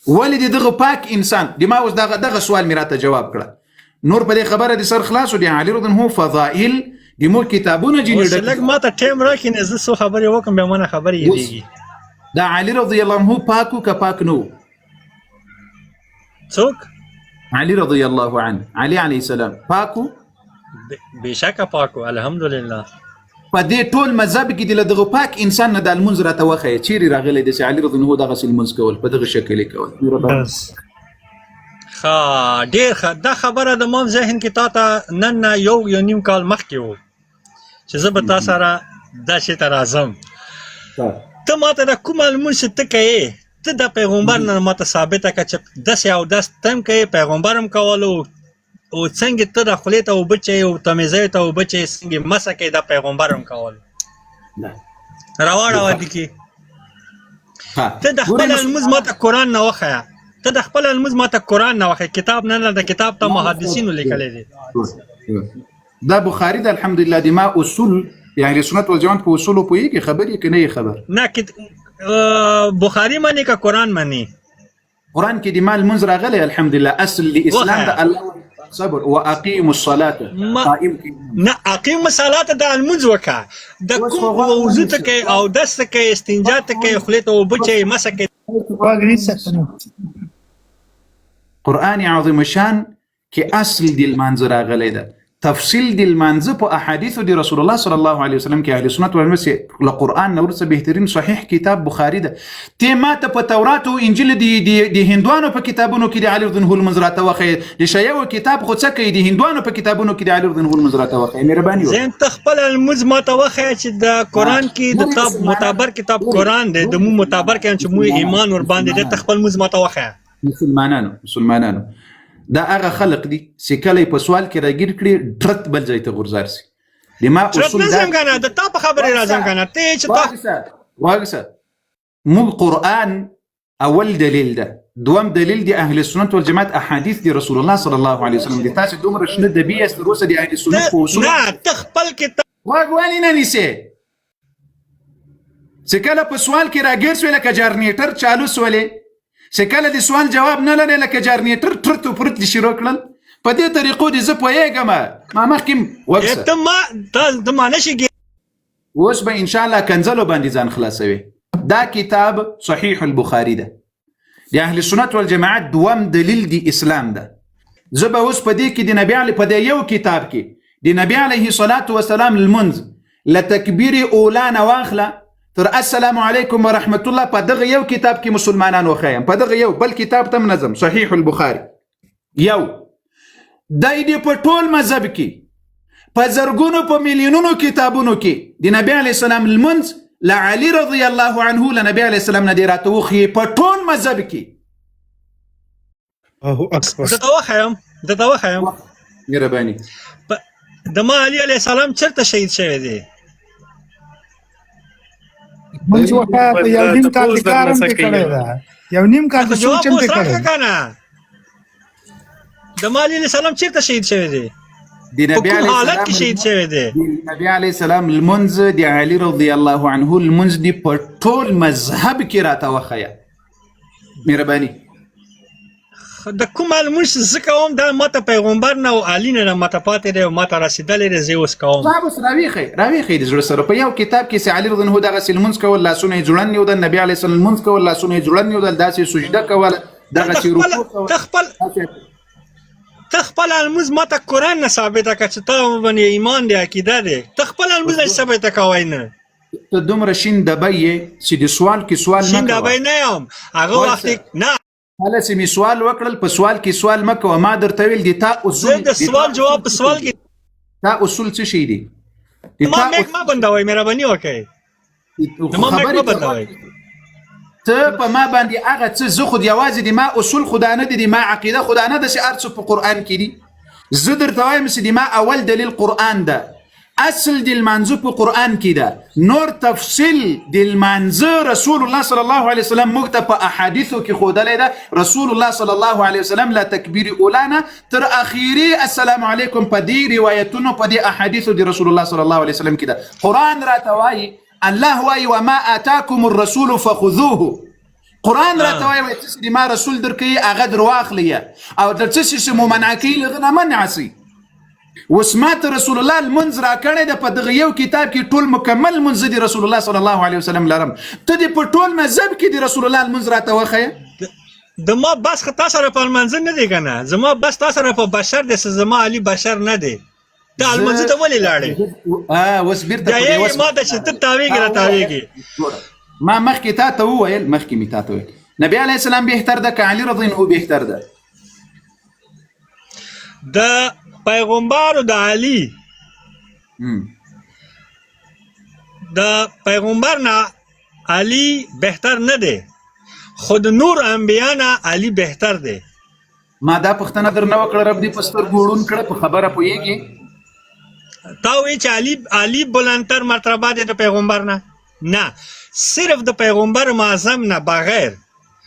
ولې دغه پاک انسان د ما اوس دغه سوال مې راته جواب کړه نور په دې خبره د سر خلاصو د علي رضی الله عنه فضائل د مو کتابونه جنې لږ ماته ټایم راکړي نه زه څو خبرې وکم بیا مانه خبرې یادېږي دا علي رضی الله عنه پاکو که پاک نو څوک علي رضی الله عنه علي علیه السلام پاکو بېشکه پاکو الحمدلله په دې ټول مذهب کې د دغه پاک انسان نه د المنځ راته وخی چیرې راغلی د علي رضی الله عنه دغه المنځ کول په دغه شکل کول ښه ډېر ښه دا خبره د ما ذهن کې تا ته نن نه یو نیم کال مخکې و چې زه به تا سره دا شي ته راځم ته ماته د کوم لمونځ چې ته کوې ته د پیغمبر نه ماته ثابته کړه چې داسې او داسې ته هم کوې پیغمبر هم کولو او څنګه ته د خولې ته اوبه چیې او تمیزۍ ته اوبه چیې څنګه مسه کوې د پیغمبر هم کولو راواړوه دي کې ته د خپل لمونځ ماته قرآن نه وښیه ته د خپل لمونځ ماته قرآن نه وښیه کتاب نه د کتاب ته محدثینو لیکلی دی دا بخاري د الحمدلله د ما اصول یعنی سنت والجماعت په اصولو پوهېږي خبرې که نه یې خبر نه بخاري منې که قرآن منې قرآن کې د ما لمونځ راغلی الحمدلله اصل د اسلام د الله صبر واقیموا الصلاه نه اقیم الصلاه د لمونځ وکړه د کوم وضو ته کوې او دس ته کوې استنجا ته کوې خولې ته اوبه چیې مسه کوې قرآن عظیم شان کې اصل د لمانځه راغلی ده تفصیل د لمانځه په احادیثو د رسول الله صلی الله علیه وسلم کې اهل سنت والجماعت له قرآن نه وروسته بهترین صحیح کتاب بخاري ده ته ماته په تورات او انجیل د هندوانو په کتابونو کې د علي رضی الله عنه المنځ راته وښیې د شیعو کتاب خو څه کوي د هندوانو په کتابونو کې د علي رضی الله عنه المنځ راته وښیې مهرباني وکړه زه ته خپل لمونځ ماته وښیه چې د قرآن کې د معتبر کتاب قرآن دی د مو معتبر کې چې مو ایمان ور باندې دی ته خپل لمونځ ماته وښیه مسلمانانو دا هغه خلق دي چې کله په سوال کې راګیر کړي ډرت بل ځای ته غورځار سي د ما اصول دا څنګه د تا په خبرې راځم کنه ته چې تا واګسه مو قرآن اول دلیل ده دوم دلیل دی اهل سنت والجماعت احادیث دی رسول الله صلی الله علیه وسلم دي تاسو دومره شنه د بي اس روسه دی اهل سنت په اصول نه تخپل کتاب واګوالي نه نيسه چې کله په سوال کې راګیر سو لکه جارنیټر چالو سولې چې کله د سوال جواب نه لري لکه جارنیټر ترت او پرت شروع کړل په دې طریقو دي زه پوهېږم ما مخکې وکړه ته ما نشي اوس به ان شاء الله کنزلو باندې ځان خلاصوي دا کتاب صحیح البخاري ده د اهل سنت والجماعت دوم دلیل دی اسلام ده زه به اوس په دې کې د نبی علی په دې یو کتاب کې د نبی علیه الصلاة والسلام المنځ لتکبیر اولا نه واخله تر السلام علیکم ورحمت الله په دغه یو کتاب کې مسلمانانو خیم په دغه یو بل کتاب تم نظم صحیح البخاري یو دای دې په ټول مذهب کې په زرګونو په میلیونونو کتابونو کې د نبی علی السلام المنځ لعلی رضی الله عنه لنبی علی السلام نه دی راتوخي په ټول مذهب کې د توخیم مهرباني د ما علی علیه السلام چرته شهید شوی دی منځ وکړه په یو نیم کال د کارم کې کړی دا یو نیم کال د سوچم کې کړی د ما علی علیه السلام چرته شهید شوی دی د نبی علی حالت کې شهید شوی دی نبی علی السلام المنځ د علی رضی الله عنه المنځ دی په ټول مذهب کې راته وخیا مهرباني د کوم المنځ زکه هم د ماته پیغمبر نه او علی نه ماته پاتې دی او ماته رسیدلې دی زه اوس کوم صاحب راويخي د زړه سره په یو کتاب کې سي علی رضی الله عنه دغه المنځ کول لاسونه جوړن یو د نبی علی السلام المنځ کول لاسونه جوړن یو د داسې سجده کول دغه چې رکوع تخپل المنځ ماته قرآن نه ثابته کړه چې ته باندې ایمان دی عقیده دی تخپل المنځ نه ثابته کوي نه ته دومره شین دبی چې د سوال کې سوال نه شین دبی نه یم هغه وخت نه هله چې می سوال وکړل په سوال کې سوال مکه او ما درته ویل دي تا اصول د سوال جواب په سوال کې تا اصول څه شي دي ما بندوي مهرباني وکړئ ما بندوي ته په ما باندې هغه څه زه خو یوازې د ما اصول خدانه دي ما عقیده خدانه ده چې ارڅ په قرآن کې دي زه درته وایم چې د ما اول دلیل قرآن ده اصل د المنځ په قرآن کې ده نور تفصیل د المنځ رسول الله صلی الله علیه وسلم موږ ته په احادیثو کې ښودلی ده رسول الله صلی الله علیه وسلم لا تکبیر اولانا تر اخیری السلام علیکم په دې روایتونو په دې احادیثو د رسول الله صلی الله علیه وسلم کې ده قرآن راته وایي الله وایي وما آتاکم الرسول فخذوه قرآن راته وایي چې ما رسول درکوي هغه در واخلي او د څه شي مو منع کوي له هغه نه منع سي. اوس ماته رسول الله المنځ راکړی د په دغه یو کتاب کې ټول مکمل منځ دی رسول الله صلی الله علیه وسلم لرم، ته دې په ټول مذهب کې دی رسول الله المنځ راته وښیه. د ما بس خو تا سره په لمانځه نه دی که نه، زما بس تا سره په بشر دی، زما علي بشر نه دی. ته لمانځه ته ولې لاړې؟ اوس بیرته بیا یې ما ته چې ته تاویږې راتاویږې. ما مخکې تا ته وویل، مخکې مې تا ته وویل نبی علیه السلام بهتر ده که علي رضی الله بهتر ده؟ د پیغمبر د علي د پیغمبر نه علي بهتر نه دی، خود نور انبیا نه علي بهتر دی. ما دا پښتنه در نه وکړه، رب دې په سترګو وړون کړه، په خبره پوهېږې؟ تا وایي چې علي بلندتر مرتبه دی د پیغمبر نه؟ نه، صرف د پیغمبر معظم نه بغیر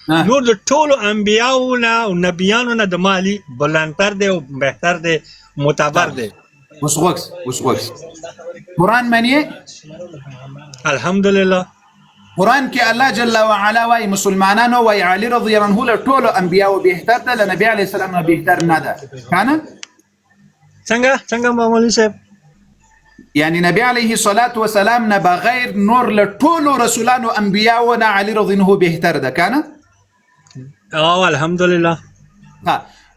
نور د ټولو انبیاو نه او نبیانو نه د ما علي بلندتر دی او بهتر دی، معتبر دی. اوس غوږ قرآن منې؟ الحمدلله. قرآن کې الله جل وعلا وایي مسلمانانو وایي علي رضی الله عنه له ټولو انبیاو بهتر ده، له نبي علیه السلام نه بهتر نه ده. کنه څنګه مولوي صاحب؟ یعنی نبی علیه الصلاة والسلام نه بغیر نور له ټولو رسولانو انبیاو نه علي رضی الله بهتر ده. کنه الحمدلله.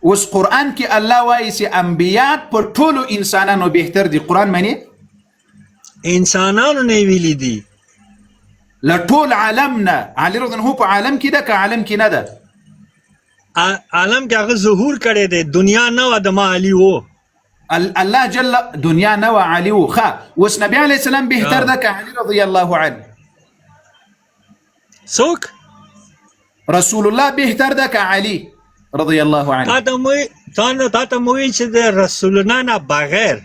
اوس قرآن کې الله وایي چې انبیات په ټولو انسانانو بهتر دي. قرآن منې؟ انسانانو نه ویلي دي، له ټول عالم نه. علي رضی الله په عالم کې ده که عالم کې نه ده؟ عالم کې هغه ظهور کړی دی، دنیا نه وه د ما علي و. الله جل دنیا نه وه علي و. ښه اوس نبی علیه السلام بهتر ده که علي رضی الله عنه؟ څوک؟ رسول الله بهتر ده که علي رضی الله عنه؟ تا ته مو وایي چې د رسولنا نه بغیر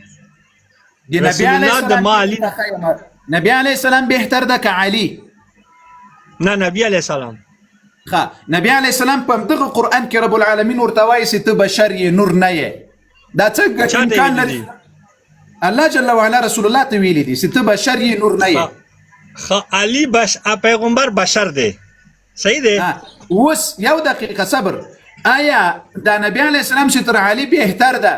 نبی علیه السلام بهتر ده که علي؟ نه، نبی علیه السلام. نبی علیه السلام په دغه قرآن کې رب العالمین ورته وایي چې ته بشر یې، نور نه یې. دا څنګه امکان لري؟ الله جل وعلا رسول الله ته ویلي دي چې ته بشر یې، نور نه یې. علي پیغمبر بشر دی، صحیح دی. اوس یو دقیقه صبر. آیا دا نبی علیه السلام چې تر علي بهتر ده،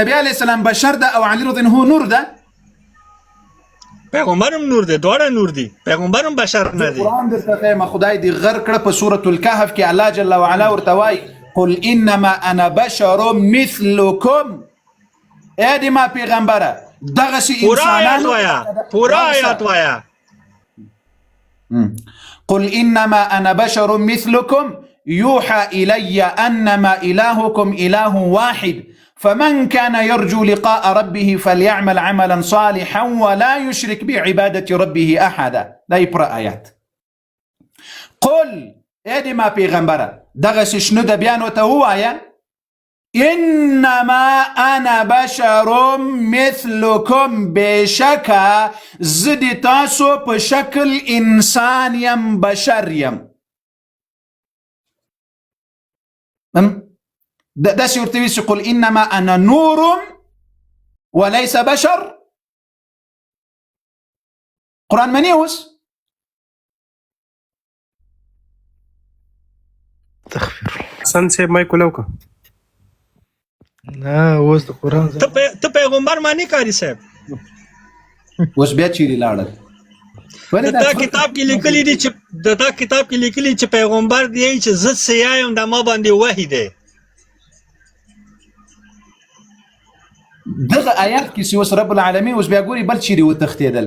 نبی علیه السلام بشر ده او علي رضی الله نور ده؟ پیغمبرم نور دی، دواړه نور دي، پیغمبرم بشر نه دی. قرآن درته ښیم خدای دې غر کړه په سورة الکهف کې الله جل وعلا ورته وایي قل انما انا بشر مثلکم. ای د ما پیغمبره دغسې انسانانو پورا آیات وایا. قل انما انا بشر مثلكم يوحى الي انما الهكم اله واحد فمن كان يرجو لقاء ربه فليعمل عملا صالحا ولا يشرك بعبادة ربه احدا. دا يقرأ آيات. قل ادي ما پیغمبره دغس شنو د بیان وته وایا انما انا بشر مثلكم، بشکا زدی تاسو په شکل انسان یم، بشر یم. داسې ورته ویل چې قل انما انا نور وليس بشر. قرآن منې اوس؟ حسن صاحب مایک ولو که نه اوس د قرآن ته پیغمبر معنی کاری صاحب اوس بیا چیرې لاړل؟ دا کتاب کې لیکلي دي چې پیغمبر دی چې زه څه یم دا ما باندې وحی دی. دغه آیات کې چې اوس رب العالمین اوس بیا ګوري بل چیرې وتښتېدل.